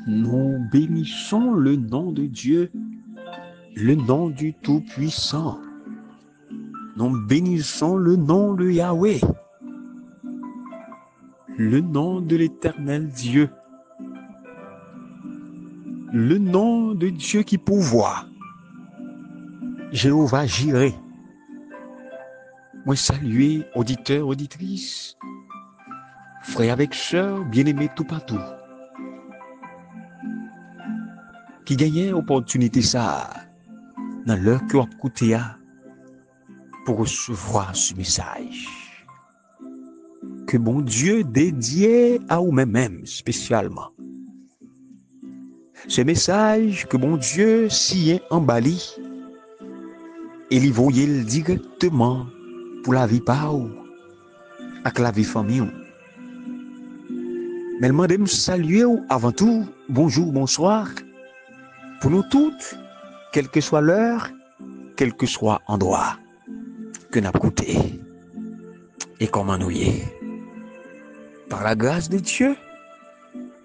Nous bénissons le nom de Dieu, le nom du Tout-Puissant. Nous bénissons le nom de Yahweh, le nom de l'Éternel Dieu, le nom de Dieu qui pourvoit, Jéhovah Jireh. Moi saluer auditeurs, auditrices, frères avec sœurs, bien-aimés tout partout, qui gagnent opportunité ça dans l'heure que vous écoutez pour recevoir ce message. Que bon Dieu dédié à vous-même spécialement. Ce message que bon Dieu s'y est emballé et il voyait directement pour la vie par ou avec la vie famille. Mais le demande me saluer avant tout, bonjour, bonsoir, pour nous toutes, quelle que soit l'heure, quel que soit l'endroit que nous avons écouté et comment nous y est. Par la grâce de Dieu,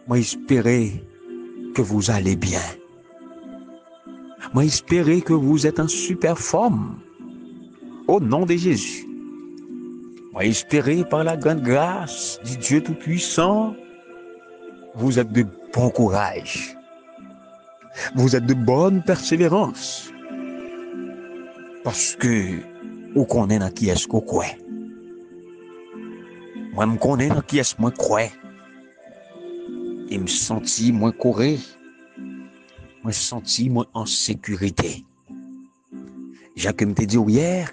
moi espérer que vous allez bien. Moi espérer que vous êtes en super forme. Au nom de Jésus. Moi espérer par la grande grâce du Dieu Tout-Puissant, vous êtes de bon courage. Vous êtes de bonne persévérance. Parce que vous connaissez dans qui est-ce qu'on croit. Moi, je connais dans qui est-ce que moi crois. Et me sentis moins courir. Moi, sentis moins en sécurité. Jacques me dit hier,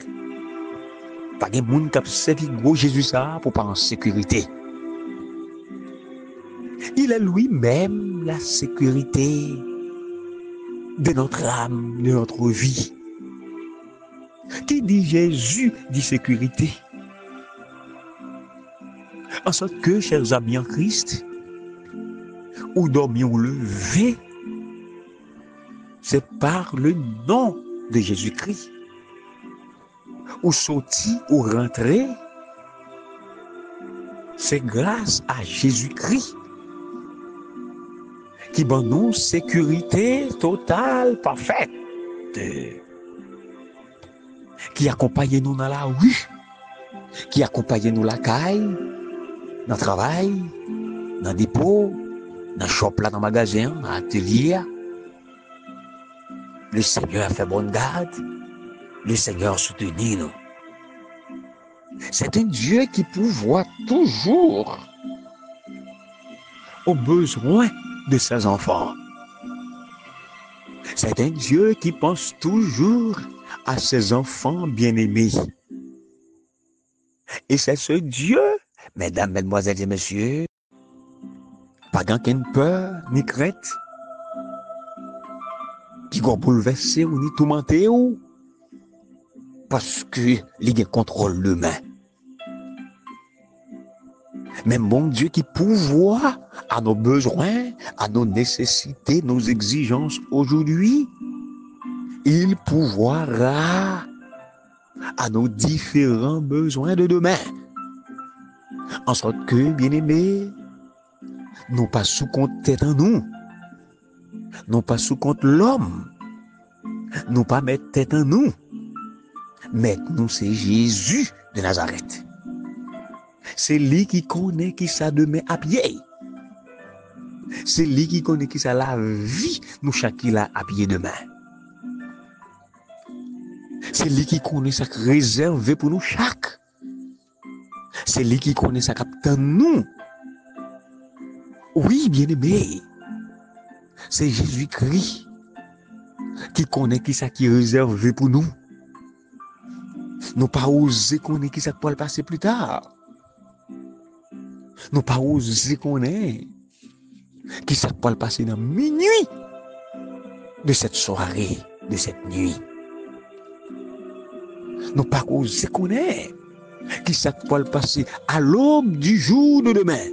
pas de monde qui a servi gros Jésus ça pour pas en sécurité. Il est lui-même la sécurité de notre âme, de notre vie. Qui dit Jésus dit sécurité. En sorte que, chers amis en Christ, ou dormions levés, c'est par le nom de Jésus-Christ. Ou sorti ou rentré, c'est grâce à Jésus-Christ qui donne nous sécurité totale, parfaite, qui accompagne nous dans la rue, qui accompagne nous la caille, dans le travail, dans le dépôt, dans le shop là, dans le magasin, dans l'atelier. Le Seigneur a fait bonne garde, le Seigneur soutenu nous. C'est un Dieu qui pourvoit toujours aux besoins de ses enfants. C'est un Dieu qui pense toujours à ses enfants bien-aimés. Et c'est ce Dieu, mesdames, mesdemoiselles et messieurs, pas qu'une peur ni crainte, qui va bouleverser ou ni tourmenter ou, parce que il contrôle l'humain. Même bon Dieu qui pourvoit à nos besoins, à nos nécessités, nos exigences aujourd'hui, il pourvoira à nos différents besoins de demain. En sorte que, bien-aimés, nous pas sous compte tête en nous, nous pas sous compte l'homme, nous pas mettre tête en nous, mais nous c'est Jésus de Nazareth. C'est lui qui connaît qui ça demain à pied. C'est lui qui connaît qui ça la vie, nous chacun là à pied demain. C'est lui qui connaît ça réservé pour nous chaque. C'est lui qui connaît ça captant nous. Oui, bien-aimé. C'est Jésus-Christ qui connaît qui ça qui est réservé pour nous. Nous pas oser connaître qui ça peut le passer plus tard. Nous pas oser connaître qui ça peut le passer dans minuit de cette soirée, de cette nuit. Nous pas oser connaître qui ça peut le passer à l'aube du jour de demain,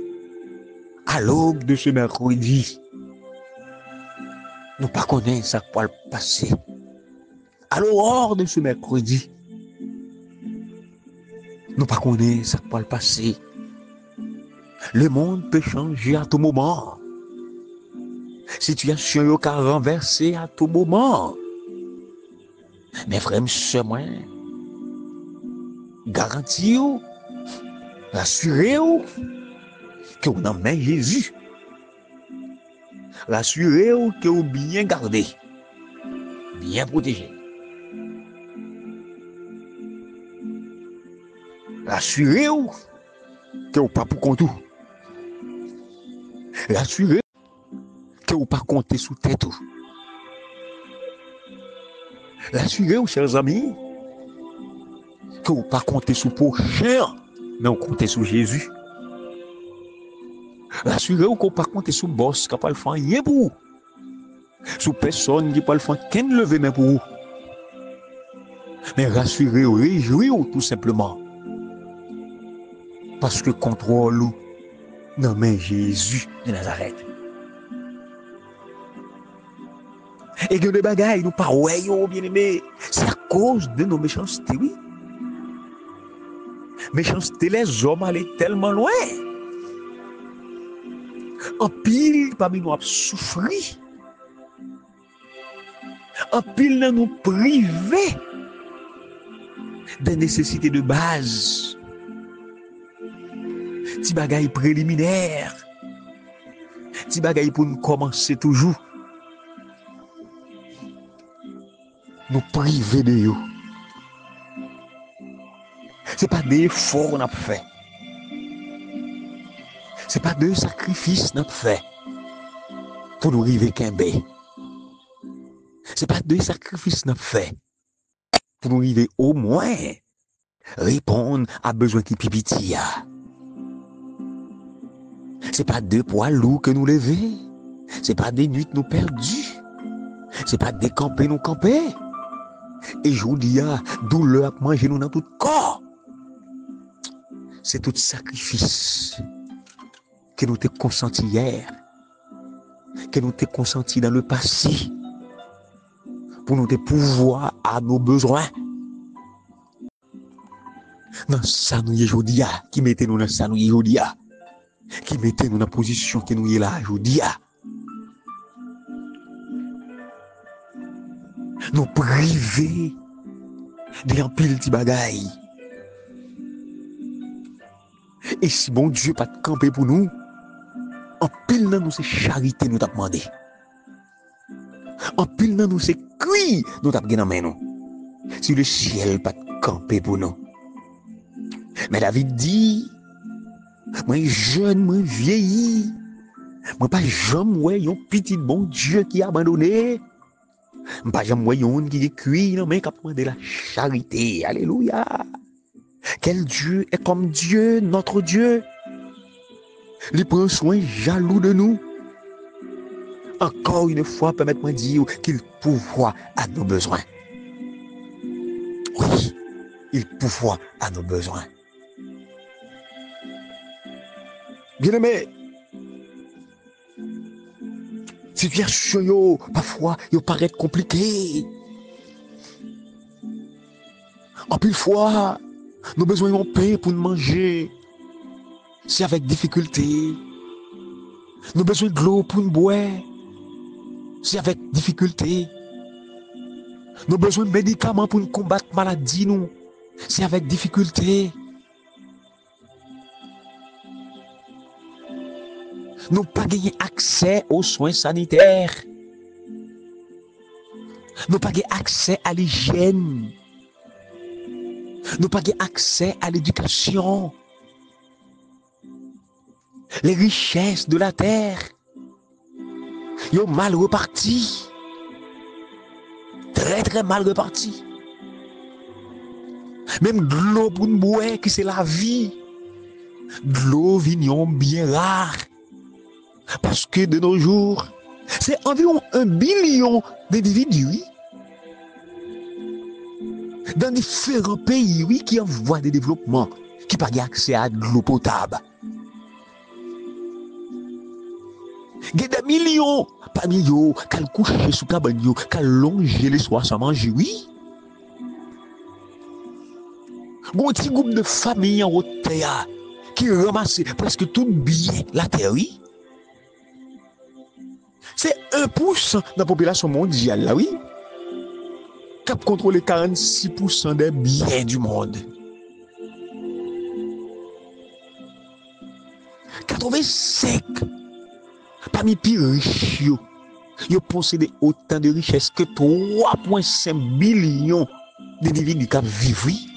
à l'aube de ce mercredi. Nous pas connaître ça peut le passer à l'aurore de ce mercredi. Nous pas connaître ça peut le passer. Le monde peut changer à tout moment. Situation yo ka renverser à tout moment. Mais frère, monsieur, moi, garantis ou, rassurez ou, que vous n'en main Jésus. Rassurez ou que vous bien gardé, bien protégé. Rassurez ou que vous pas pour compte. Rassurez que vous pas compter sous tête. Rassurez-vous, chers amis, que vous pas compter sous prochain, mais vous comptez sous Jésus. Rassurez-vous que vous pas compter sous boss qui pas le faire rien pour vous. Sous personne qui pas le faire qu'un lever main pour vous. Mais rassurez-vous, réjouissez-vous tout simplement. Parce que contrôle non mais Jésus de Nazareth. Et que des bagailles nous pas ouais bien aimé, c'est à cause de nos méchancetés, oui. Méchanceté, les hommes allaient tellement loin. En pile parmi nous a souffri. En pile nous privé des nécessités de base. Ti bagaille préliminaire. Ti bagaille pour nous commencer toujours. Nous priver de eux. C'est pas des efforts qu'on a fait. C'est pas de sacrifices qu'on a fait pour nous arriver Kembe. C'est pas de sacrifices qu'on a fait pour nous arriver au moins répondre à besoin qui pipitia. C'est pas deux poids lourds que nous lever. C'est pas des nuits nous perdus. C'est pas des camper nous camper. Et je vous dis, douleur à manger nous dans tout corps. C'est tout sacrifice que nous t'avons consenti hier, que nous t'avons consenti dans le passé, pour nous te pouvoir à nos besoins. Dans ça nous y aujourd'hui, qui mettez nous dans ça nous y aujourd'hui, qui mettez nous dans la position que nous y là aujourd'hui. Nous priver de l'empile de bagaille. Et si bon Dieu pas de camper pour nous, en pile dans nous c'est charité nous t'a demandé. En pile dans nous c'est cri nous t'a gagné dans main nous. Si le ciel pas de camper pour nous. Mais David dit, moi jeune, moi vieilli, moi pas jamais ouais un petit bon Dieu qui a abandonné. Pas jamais ouais un qui est cuit non mais qui a demandé la charité. Alléluia. Quel Dieu est comme Dieu, notre Dieu. Il prend soin jaloux de nous. Encore une fois, permettez-moi de dire qu'il pourvoit à nos besoins. Oui, il pourvoit à nos besoins. Bien-aimé, situation parfois paraît compliquée. En plus fois, nous besoin de pain pour nous manger. C'est avec difficulté. Nous besoin de l'eau pour nous boire. C'est avec difficulté. Nous besoin de médicaments pour nous combattre maladie nous. C'est avec difficulté. Nous pas gagné accès aux soins sanitaires. Nous pas gagné accès à l'hygiène. Nous pas gagné accès à l'éducation. Les richesses de la terre, ils ont mal reparti. Très très mal reparti. Même de l'eau pour nous boire, qui c'est la vie. De l'eau vignon bien rare. Parce que de nos jours, c'est environ 1 billion d'individus dans différents pays qui ont voie de développement, qui n'ont pas accès à de l'eau potable. Il y a des millions, parmi eux, qui ont couché sous cabane, qui ont longé les soirs sans manger, oui. Il y a un petit groupe de familles en haute terre qui ramassent presque tout bien la terre, oui. C'est 1% de la population mondiale, là, oui, qui contrôle 46% des biens du monde. 85 parmi les plus riches, ils possédent autant de richesses que 3,5 millions d'individus qui vivent.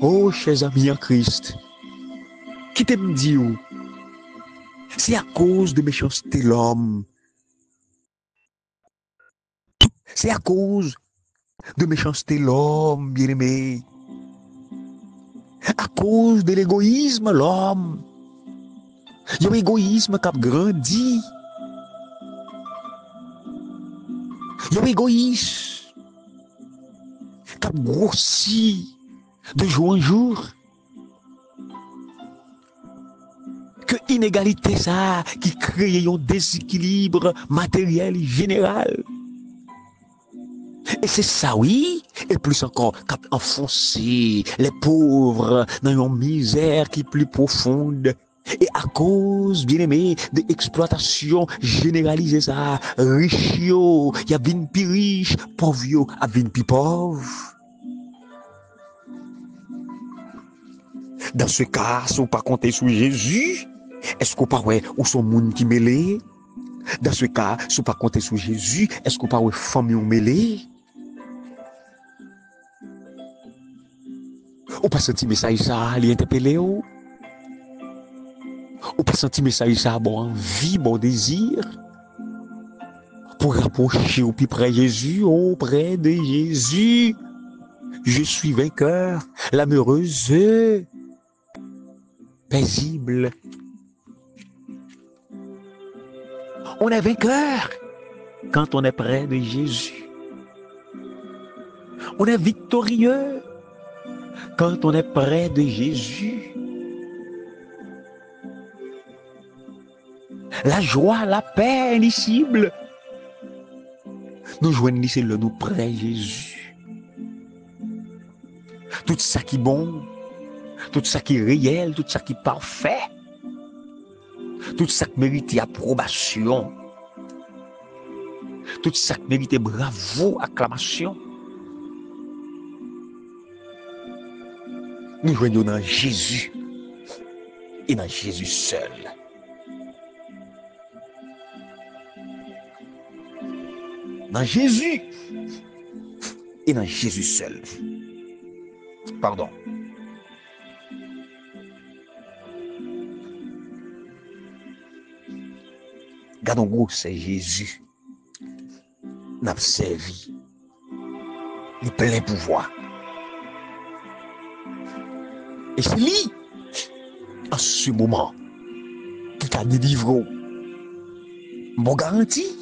Oh, chers amis en Christ, qui t'aime dire, c'est à cause de méchanceté l'homme. C'est à cause de méchanceté l'homme, bien-aimé. À cause de l'égoïsme l'homme. Il y a un égoïsme qui a grandi. Il y a un égoïsme qui a grossi de jour en jour. Que inégalité ça qui crée un déséquilibre matériel général. Et c'est ça, oui, et plus encore, qu'a enfoncé les pauvres dans une misère qui est plus profonde. Et à cause, bien aimé, de l'exploitation généralisée, ça, riche, il y a bien plus riche, pauvre, il y a bien plus pauvre. Dans ce cas, si vous pas compter sur Jésus, est-ce qu'on pas ouais, ou son monde qui mêlé? Dans ce cas, si vous pas compter sur Jésus, est-ce qu'on pas ouais, famille mêlée? Ou pas senti message ça, li interpellé ou? Ou pas senti message ça, bon envie, bon désir? Pour rapprocher au plus près de Jésus, auprès de Jésus. Je suis vainqueur, l'âme heureuse, paisible. On est vainqueur quand on est près de Jésus. On est victorieux quand on est près de Jésus. La joie, la paix indicible. Nous joignons c'est le nous près de Jésus. Tout ça qui est bon, tout ça qui est réel, tout ça qui est parfait, tout ça qui mérite approbation, tout ça qui mérite bravo, acclamation. Nous joignons dans Jésus et dans Jésus seul. Dans Jésus et dans Jésus seul. Pardon. Gardons gros, c'est Jésus. N'a servi. Il plein pouvoir. Et c'est lui, en ce moment, qui t'a délivré. Bon garantie.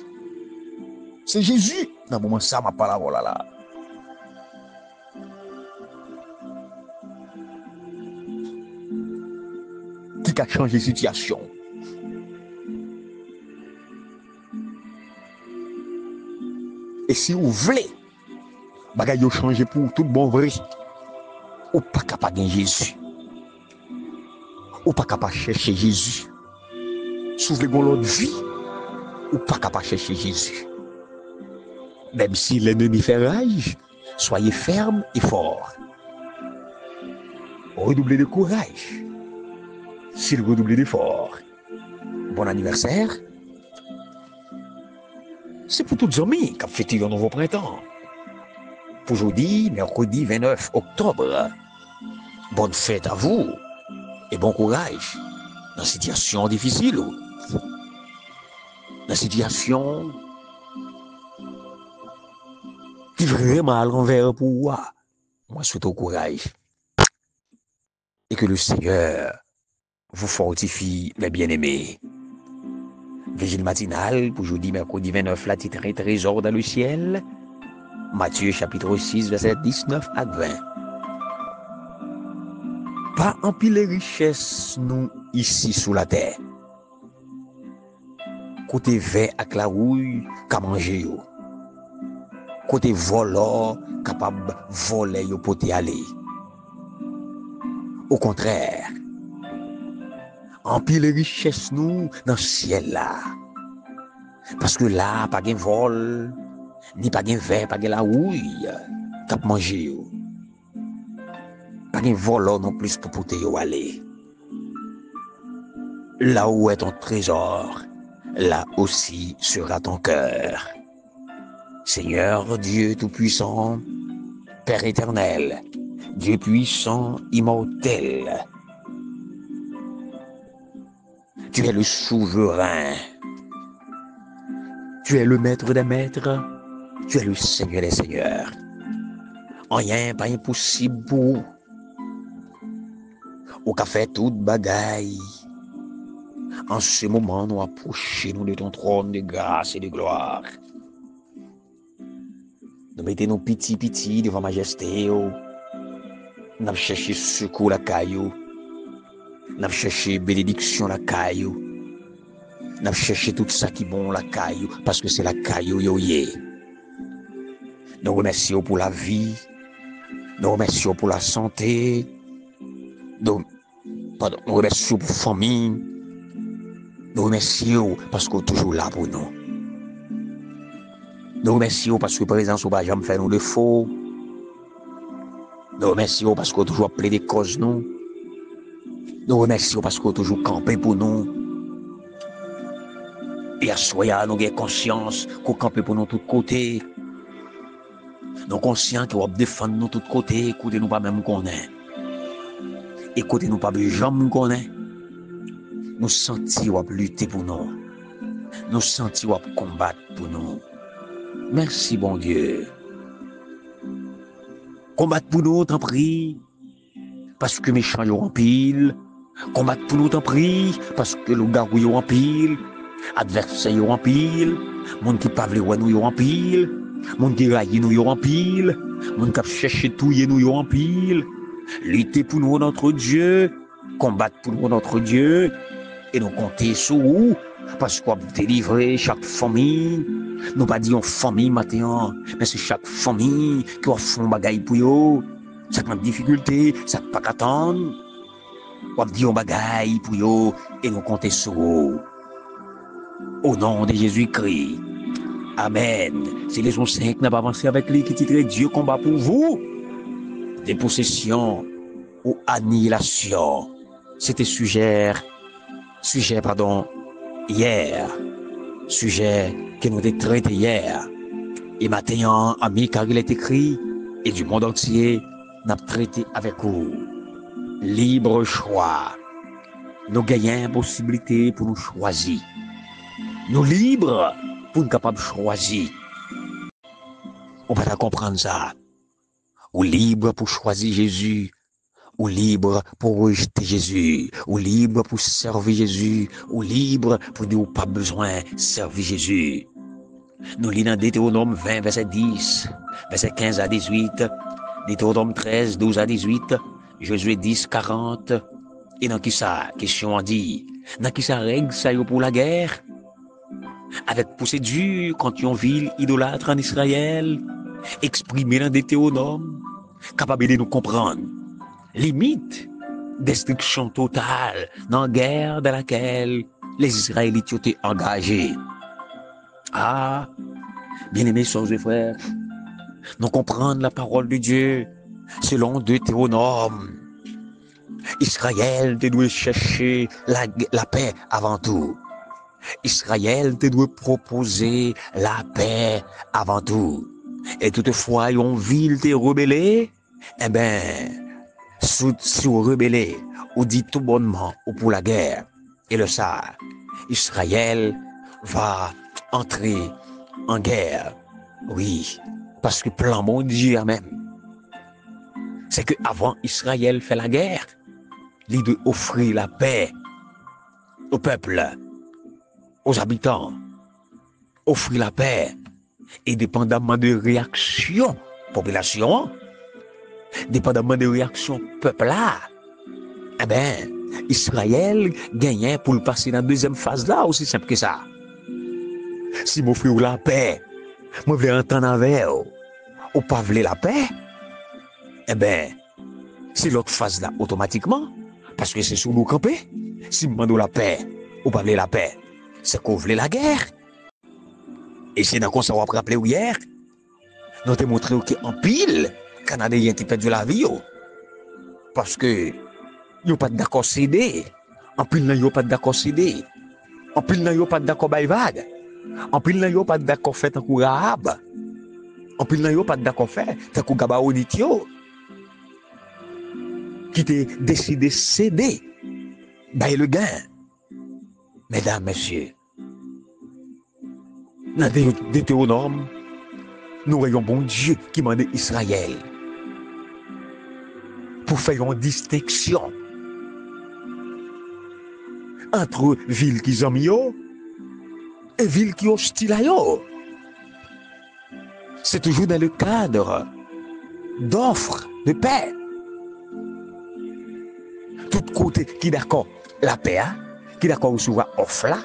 C'est Jésus. Dans le moment ça, ma parole là. Qui a changé la situation. Et si vous voulez, bagay yo changer pour tout bon vrai, ou pas capable de Jésus. Ou pas capable de chercher Jésus. Si vous voulez l'autre vie, ou pas capable de chercher Jésus. Même si l'ennemi fait rage, soyez ferme et fort. Redoublez de courage. S'il redouble d'effort. Bon anniversaire. C'est pour toutes les amis qui ont fêté le nouveau printemps. Pour aujourd'hui, mercredi 29 octobre. Bonne fête à vous et bon courage dans une situation difficile. Dans une situation qui est vraiment à l'envers pour moi. Moi, souhaite au courage. Et que le Seigneur vous fortifie, mes bien-aimés. Vigile matinale pour jeudi, mercredi 29, la titre est Trésor dans le ciel. Matthieu chapitre 6, verset 19 à 20. Pas en pile les richesses, nous, ici sous la terre. Côté vert avec la rouille, qu'à manger. Côté volant, capable voler yo pour aller. Au contraire, en pile les richesses, nous, dans le ciel là. Parce que là, pas de vol, ni pas de verre, pas de la houille, cap manger. Pas de vol non plus pour porter aller. Là où est ton trésor, là aussi sera ton cœur. Seigneur Dieu Tout-Puissant, Père éternel, Dieu puissant, immortel, tu es le souverain, tu es le maître des maîtres, tu es le Seigneur des seigneurs. Rien pas impossible pour vous. Ou qu'a fait toute bagaille. En ce moment, nous approchons de ton trône de grâce et de gloire. Nous mettons nos petits devant majesté. Nous avons cherché secours la caillou. Nous avons cherché bénédiction la caillou. Nous avons cherché tout ça qui est bon la caillou. Parce que c'est la caillou yoye. Nous remercions pour la vie. Nous remercions pour la santé. Nous remercions pour la famille. Nous remercions parce que vous êtes toujours là pour nous. Nous remercions parce que présence va jamais faire nous de faux. Nous remercions parce que vous toujours appelé des causes nous. Nous remercions parce que vous toujours campé pour nous. Et à soi, nous avons conscience qu'on campe pour nous de tous côtés. Nous sommes conscients que vous défendre nous de tous côtés. Écoutez-nous pas même qu'on est. Écoutez-nous pas jamais qu'on est. Nous sentions à lutter pour nous. Nous sentions à combattre pour nous. Merci, bon Dieu. Combattre pour nous, t'en prie. Parce que méchants sont en pile. Combattre pour nous, t'en prie. Parce que le garou est en pile. Adversaires sont en pile. Monde qui parle nous sont en pile. Monde qui raille nous sont en pile. Monde qui cherche tout nous sont en pile. Lutter pour nous, notre Dieu. Combattre pour nous, notre Dieu. Et nous compter sur vous, parce qu'on va délivrer chaque famille. Nous pas dire famille maintenant, mais c'est chaque famille qui va faire un bagaille pour eux. Ça prend difficulté, ça pas qu'attendre. On va dire un bagaille pour eux et nous compter sur vous. Au nom de Jésus-Christ. Amen. C'est les 5 n'a pas avancé avec lui qui titre Dieu combat pour vous. Dépossession ou annihilation. C'était sujet hier, sujet que nous avons traité hier. Et maintenant, ami, car il est écrit, et du monde entier, nous avons traité avec vous. Libre choix. Nous gagnons possibilité pour nous choisir. Nous libres pour nous capables de choisir. On va comprendre ça. Ou libre pour choisir Jésus. Ou libre pour rejeter Jésus, ou libre pour servir Jésus, ou libre pour dire pas besoin de servir Jésus. Nous lisons dans Deutéronome 20, verset 10, verset 15 à 18, Deutéronome 13, 12 à 18, Josué 10, 40. Et dans qui ça, question a dit, dans qui ça règle ça pour la guerre? Avec procédure contre une ville idolâtre en Israël, exprimée dans Deutéronome, capable de nous comprendre. Limite, destruction totale dans la guerre dans laquelle les Israélites étaient engagés. Ah, bien-aimés sœurs et frères, nous comprenons la parole de Dieu selon Deutéronome. Israël doit chercher la paix avant tout. Israël doit proposer la paix avant tout. Et toutefois, une ville te rebellée, eh bien, si vous rebellez, ou dit tout bonnement, ou pour la guerre, et le ça, Israël va entrer en guerre. Oui, parce que plan mon Dieu même, c'est que avant Israël fait la guerre, il doit offrir la paix au peuple, aux habitants, offrir la paix, et dépendamment de réaction, population, dépendamment de réaction peuple là, eh ben, Israël gagnait pour le passer dans la deuxième phase là, aussi simple que ça. Si mon frère la paix, moi je veux entendre avec ou pas voulez la paix, eh ben, c'est l'autre phase là automatiquement, parce que c'est sous nous camper. Si je demande la paix ou pas voulez la paix, c'est qu'on voulait la guerre. Et c'est dans quoi ça va rappeler hier. Nous avons montré qu'en pile, les Canadiens ont perdu la vie. Parce que ils n'ont pas d'accord cédé. En pile, ils n'ont pas d'accord cédé. En pile, ils n'ont pas d'accord baïvade. En pile, ils n'ont pas d'accord fait un coup arabe. En pile, ils n'ont pas d'accord fait un coup gabaonitio. Qui t'a décidé de céder. Bail le gain. Mesdames, messieurs, dans Deutéronome, nous voyons bon Dieu qui m'a dit Israël pour faire une distinction entre ville qui ont et ville qui hostile à eux. C'est toujours dans le cadre d'offres de paix. Tout côté qui d'accord la paix, qui d'accord recevoir offre là,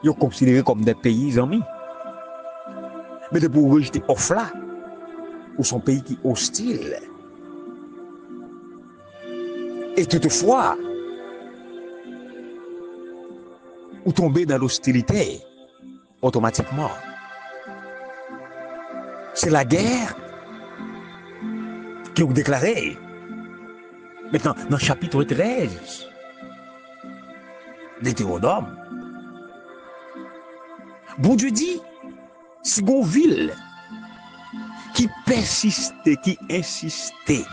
ils sont considérés comme des pays amis. Mais de pour rejeter offre là, ou son pays qui est hostile. Et toutefois, ou tomber dans l'hostilité, automatiquement. C'est la guerre qui est déclarée. Maintenant, dans le chapitre 13 Deutéronome, bon Dieu dit, si une ville qui persistait, qui insistait,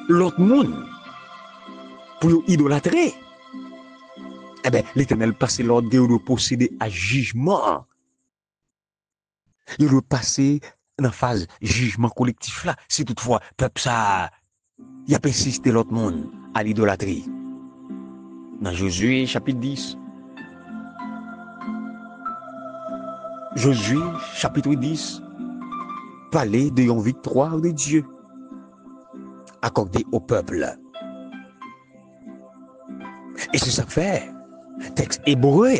l'autre monde pour idolâtrer, eh bien, l'Éternel passe l'ordre de procéder à jugement. Il doit passer dans la phase jugement collectif là. Si toutefois, peuple ça, il a persisté l'autre monde à l'idolâtrie. Dans Josué chapitre 10. Josué chapitre 10. Parler de une victoire de Dieu accordée au peuple. Et c'est ça que fait. Texte hébreu,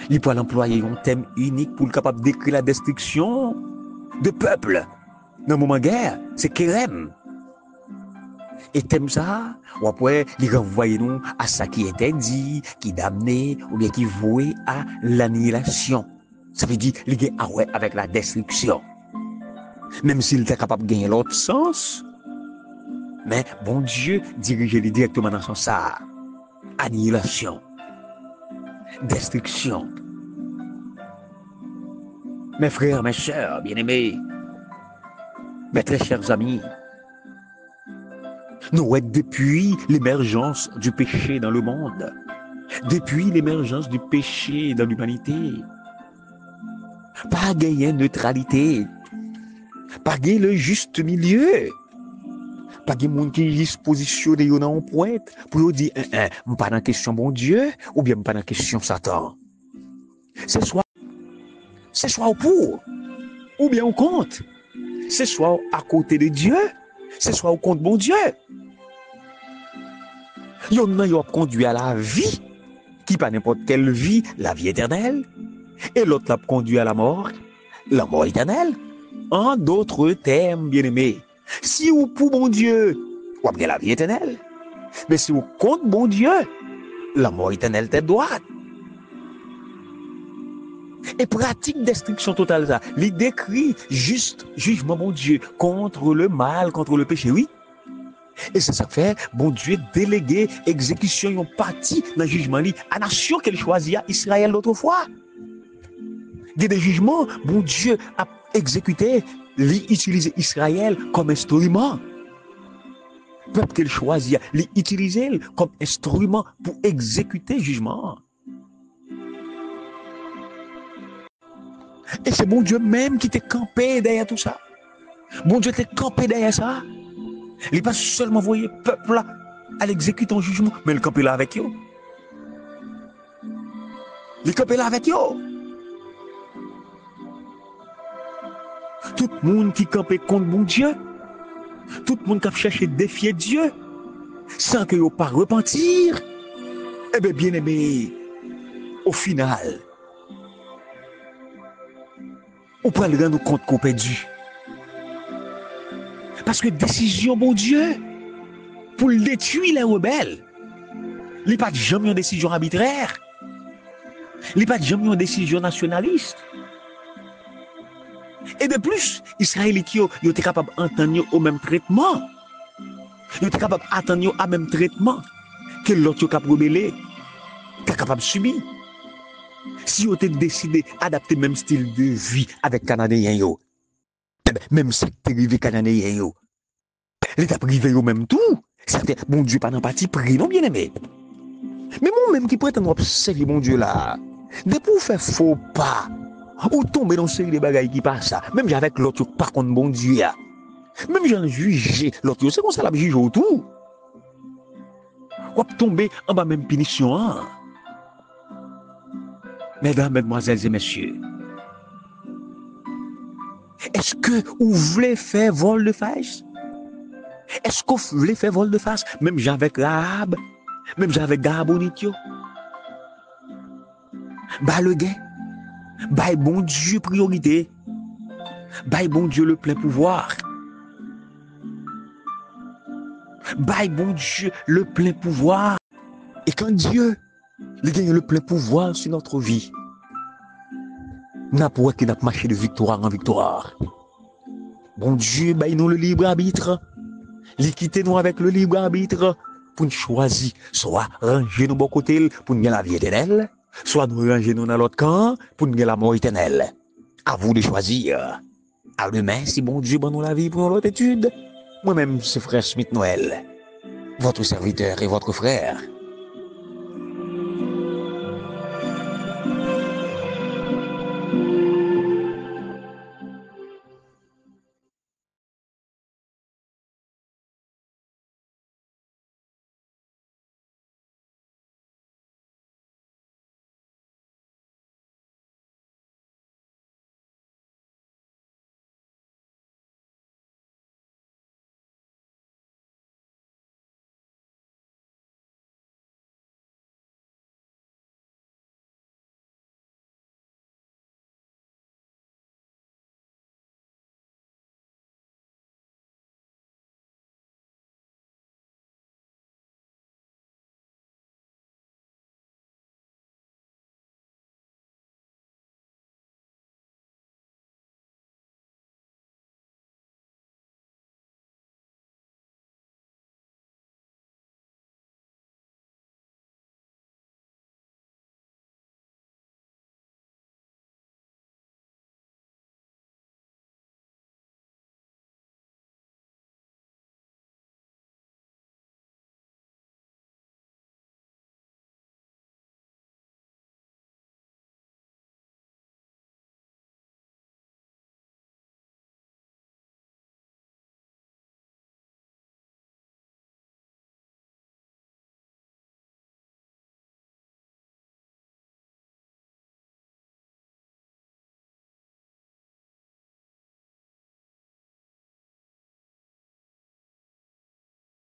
il peut employer un thème unique pour être capable de décrire la destruction de peuple. Dans le moment de guerre, c'est Kérem. Et thème ça, ou après, il renvoie nous à ça qui était dit, qui damné, ou bien qui voué à l'annihilation. Ça veut dire, il est avec la destruction. Même s'il était capable de gagner l'autre sens, mais bon Dieu dirigeait directement dans son sens ça. Annihilation. Destruction. Mes frères, mes sœurs, bien-aimés, mes très chers amis, nous sommes depuis l'émergence du péché dans le monde, depuis l'émergence du péché dans l'humanité, pas gagner neutralité, pas gagner le juste milieu, pas gagner monde qui se positionne en pointe pour dire pas dans question bon Dieu ou bien pas dans question Satan. C'est soit pour ou bien au compte. C'est soit à côté de Dieu, c'est soit au compte bon Dieu. Yon a conduit à la vie, qui pas n'importe quelle vie, la vie éternelle, et l'autre l'a conduit à la mort éternelle. En d'autres termes, bien-aimés, si vous pour bon Dieu, vous avez la vie éternelle, mais si vous contre bon Dieu, la mort éternelle t'est droite. Et pratique destruction totale, ça, il décrit juste jugement bon Dieu contre le mal, contre le péché, oui. Et c'est ça que fait, bon Dieu délégué exécution une partie dans le jugement à la nation qu'elle choisit à Israël l'autre fois. Des jugements, bon Dieu a exécuté, utilisé Israël comme instrument. Peuple qu'elle choisit, l'utiliser comme instrument pour exécuter le jugement. Et c'est bon Dieu même qui t'est campé derrière tout ça. Bon Dieu t'est campé derrière ça. Il n'est pas seulement envoyé peuple là à l'exécuter en jugement, mais il campé là avec eux. Il campé là avec eux. Tout le monde qui campait contre bon Dieu, tout le monde qui a cherché à défier Dieu, sans que vous pas repentir, eh bien aimé, au final, on peut le rendre compte qu'on a perdu. Parce que décision, bon Dieu, pour détruire les rebelles, il n'y a pas jamais une décision arbitraire. Il n'y a pas jamais une décision nationaliste. Et de plus, Israël qui est capable d'entendre au même traitement. Il est capable d'attendre au même traitement que l'autre qui a rebellé, qui est capable de subir. Si vous avez décidé d'adapter le même style de vie avec les Canadiens, même secte privé Canadien, l'État privé au même tout, c'est bon Dieu pas d'empathie pris, non bien aimé. Mais moi-même qui prétends observer mon Dieu là, dès pour faire faux pas, ou tomber dans série de bagailles qui passent, même avec l'autre, par contre, bon Dieu, même j'en juge l'autre, c'est comme ça la juge autour. Ou tomber en bas même punition. Hein? Mesdames, mesdemoiselles et messieurs, est-ce que vous voulez faire vol de face? Est-ce que vous voulez faire vol de face? Même j'avec Rahab, même j'avec Gabonitio. Bah le gain, bah bon Dieu priorité, bah bon Dieu le plein pouvoir, bah bon Dieu le plein pouvoir. Et quand Dieu il gagne le plein pouvoir sur notre vie, n'a pas qu'il n'a marché de victoire en victoire. Bon Dieu, bah nous le libre arbitre, l'équité nous avec le libre arbitre pour nous choisir, soit ranger nos bons côtés pour nous gagner la vie éternelle, soit nous ranger nous dans l'autre camp pour nous gagner la mort éternelle. À vous de choisir. À demain, si bon Dieu bon nous la vie pour notre étude. Moi-même, c'est frère Smith Noël, votre serviteur et votre frère.